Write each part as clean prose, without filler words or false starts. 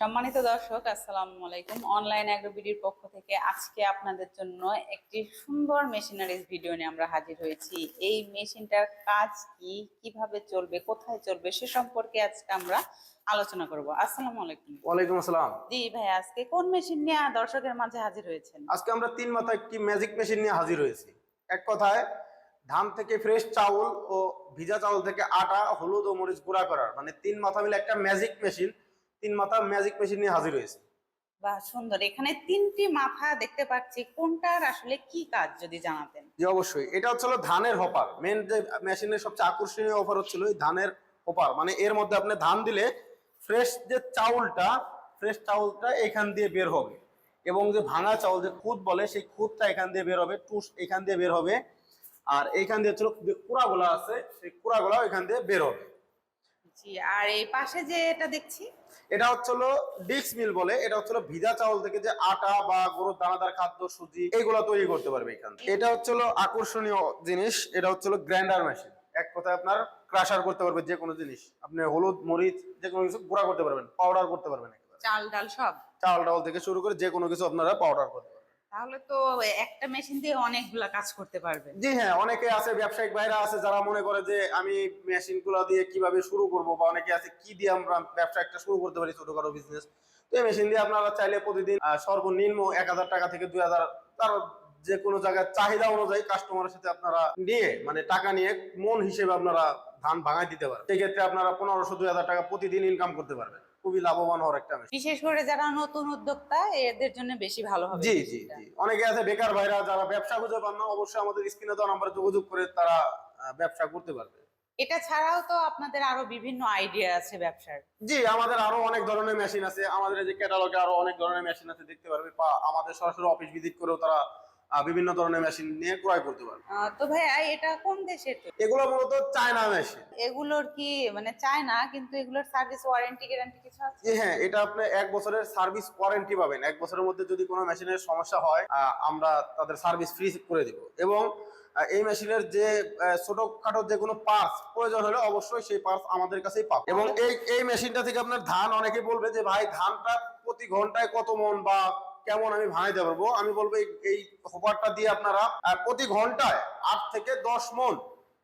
সম্মানিত দর্শক, আসসালামু আলাইকুম। অনলাইন অ্যাগ্রোবিডির পক্ষ থেকে আজকে আপনাদের জন্য একটি সুন্দর মেশিনারিজ ভিডিও নিয়ে আমরা হাজির হয়েছি। এই মেশিনটার কাজ কি, কিভাবে চলবে, কোথায় চলবে সে সম্পর্কে আজকে আমরা আলোচনা করব। আসসালামু আলাইকুম। ওয়ালাইকুম আসসালাম। জি ভাই, আজকে কোন মেশিন নিয়ে দর্শকের মাঝে হাজির হয়েছেন? আজকে আমরা তিন মাথা একটি ম্যাজিক মেশিন নিয়ে হাজির হয়েছি। এক কথায় ধান থেকে ফ্রেশ চাউল ও ভিজা চাউল থেকে আটা, হলুদ ও মরিচ গুঁড়া করার মানে তিন মাথা মিলে একটা ম্যাজিক মেশিন, তিন মাথা ম্যাজিক মেশিন নিয়ে হাজির হয়েছে। বাহ, সুন্দর। এখানে তিনটি মাথা দেখতে পাচ্ছি, কোনটার আসলে কি কাজ যদি জানাতেন। জি অবশ্যই, এটা হচ্ছিল ধানের হপার। মেন যে মেশিনের সবচেয়ে আকর্ষণীয় অফার হচ্ছিল এই ধানের হপার। মানে এর মধ্যে আপনি ধান দিলে ফ্রেশ চাউলটা এখান দিয়ে বের হবে, এবং যে ভাঙা চাউল যে খুদ বলে সেই খুদটা এখান দিয়ে বের হবে, টুস এখান দিয়ে বের হবে, আর এইখান দিয়ে হচ্ছিল যে কুড়াগুলা আছে সেই কুড়াগুলাও এখান দিয়ে বের হবে। জি, আর এই পাশে যে এটা দেখছি, এটা হচ্ছিল ডিক্স মিল বলে। এটা হচ্ছিল ভিজা চাউল থেকে যে আটা বা গরুর দানাদার খাদ্য, সুজি এইগুলা তৈরি করতে পারবে এখান থেকে। এটা হচ্ছিল আকর্ষণীয় জিনিস, এটা হচ্ছিল গ্রাইন্ডার মেশিন। এক কথায় আপনার ক্রাশার করতে পারবে যে কোনো জিনিস, আপনি হলুদ মরিচ যে কোনো কিছু গুঁড়া করতে পারবেন, পাউডার করতে পারবেন। চাল ডাল সব, চাল ডাল থেকে শুরু করে যে কোনো কিছু আপনারা পাউডার করতে পারবেন। তাহলে তো একটা মেশিন দিয়ে অনেকগুলা কাজ করতে পারবেন। জি হ্যাঁ, অনেকে আছে ব্যবসায়িক ভাইরা আছে যারা মনে করে যে আমি মেশিন গুলা দিয়ে কিভাবে শুরু করব, বা অনেকে আছে কি দিয়ে আমরা ব্যবসা একটা শুরু করতে পারি, ছোটখাটো বিজনেস। তো এই মেশিন দিয়ে আপনারা চাইলে প্রতিদিন সর্বনিম্ন 1000 টাকা থেকে 2000, তার যে কোনো জায়গায় চাহিদা অনুযায়ী কাস্টমারের সাথে আপনারা নিয়ে মানে টাকা নিয়ে মন হিসেবে আপনারা ধান ভাঙায় দিতে পারেন। সেক্ষেত্রে আপনারা 1500-2000 টাকা প্রতিদিন ইনকাম করতে পারবেন। খুবই লাভবান হওয়ার একটা মেশিন। বিশেষ করে যারা নতুন উদ্যোক্তা, এদের জন্য বেশি ভালো হবে জি জি মেশিনটা। জি, অনেকে আছে বেকার ভাইরা যারা ব্যবসা খুঁজে পান না, অবশ্যই আমাদের স্ক্রিনে দেওয়া নাম্বারে যোগাযোগ করে তারা ব্যবসা করতে পারবে। এটা ছাড়াও তো আপনাদের আরো বিভিন্ন আইডিয়া আছে ব্যবসার। জি, আমাদের আরো অনেক ধরনের মেশিন আছে। আমাদের এই যে ক্যাটালগে আরো অনেক ধরনের মেশিন আছে, দেখতে পারবে, বা আমাদের সরাসরি অফিস ভিজিট করেও তারা বিভিন্ন ধরনের মেশিন নিয়ে ক্রয় করতে পারবে। তো ভাইয়া, এটা কোন দেশের? এগুলো মূলত চায়না মেশিন। এগুলোর কি মানে চায় না, কিন্তু এগুলোর সার্ভিস ওয়ারেন্টি গ্যারান্টি কিছু আছে? জি হ্যাঁ, এটা আপনি 1 বছরের সার্ভিস ওয়ারেন্টি পাবেন। 1 বছরের মধ্যে যদি কোনো মেশিনের সমস্যা হয় আমরা তাদের সার্ভিস ফ্রি করে দিব। এবং এই মেশিনের যে ছোটখাটো যে কোনো পার্টস প্রয়োজন হলে অবশ্যই সেই পার্টস আমাদের কাছেই পাবেন। এবং এই মেশিনটা থেকে আপনার ধান, অনেকেই বলবে যে ভাই ধানটা প্রতি ঘন্টায় কত মন বা কেমন আমি ভাঙাইতে পারবো, আমি বলবো এই হোপারটা দিয়ে আপনারা প্রতি ঘন্টায় 8 থেকে 10 মন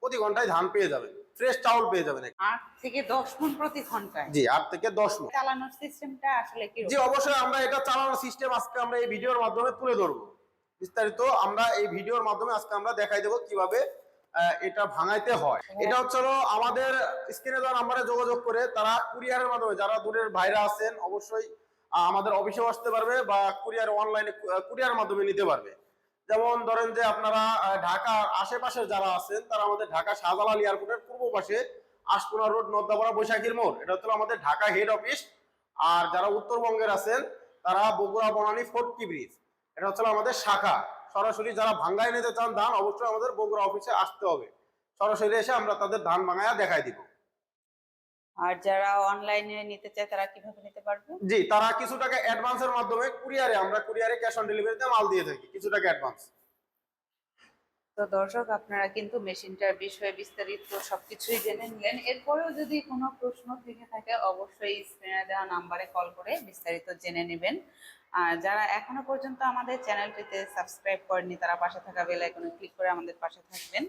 প্রতি ঘন্টায় ধান পেয়ে যাবেন, ফ্রেশ চাউল পেয়ে যাবেন। 8 থেকে 10 মণ প্রতি ঘন্টায়? জি, 8 থেকে 10 মন। চালানোর সিস্টেমটা আসলে কি? জি অবশ্যই, আমরা এটা চালানোর সিস্টেম আজকে আমরা এই ভিডিওর মাধ্যমে তুলে ধরবো। বিস্তারিত আমরা এই ভিডিওর মাধ্যমে আজকে আমরা দেখাই দেবো কিভাবে এটা ভাঙাইতে হয়। এটা হচ্ছে আমাদের স্ক্রিনে দেওয়া নাম্বারে যোগাযোগ করে তারা কুরিয়ারের মাধ্যমে, যারা দূরের ভাইরা আছেন অবশ্যই আমাদের অফিসেও আসতে পারবে, বা কুরিয়ার অনলাইনে কুরিয়ার মাধ্যমে নিতে পারবে। যেমন ধরেন যে আপনারা ঢাকার আশেপাশে যারা আছেন তারা আমাদের ঢাকা শাহজালাল এয়ারপোর্টের পূর্ব পাশে আশপুরা রোড, নদ্দাপাড়া, বৈশাখীর মোড়, এটা হচ্ছে আমাদের ঢাকা হেড অফিস। আর যারা উত্তরবঙ্গের আছেন তারা বগুড়া বনানী ফোর্টকি ব্রিজ, এটা হচ্ছে আমাদের শাখা। সরাসরি যারা ভাঙ্গায় নিতে চান ধান, অবশ্যই আমাদের বগুড়া অফিসে আসতে হবে। সরাসরি এসে আমরা তাদের ধান ভাঙায়া দেখাই দিব। আর যারা অনলাইনে নিতে চায় তারা কিভাবে নিতে পারবে? জি, তারা কিছু টাকা অ্যাডভান্সের মাধ্যমে আমরা কুরিয়ারে ক্যাশ অন ডেলিভারিতে মাল দিয়ে থাকি, কিছু টাকা অ্যাডভান্স। তো দর্শক, আপনারা কিন্তু মেশিনটার বিষয়ে বিস্তারিত সবকিছুই জেনে নিলেন। এরপরেও যদি কোনো প্রশ্ন থেকে থাকে অবশ্যই স্ক্রিনে দেওয়া নাম্বারে কল করে বিস্তারিত জেনে নেবেন। আর যারা এখনো পর্যন্ত আমাদের চ্যানেলটিতে সাবস্ক্রাইব করেননি তারা পাশে থাকা বেল আইকনে ক্লিক করে আমাদের পাশে থাকবেন।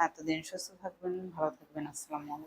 এতদিন সুস্থ থাকবেন, ভালো থাকবেন। আসসালামু আলাইকুম।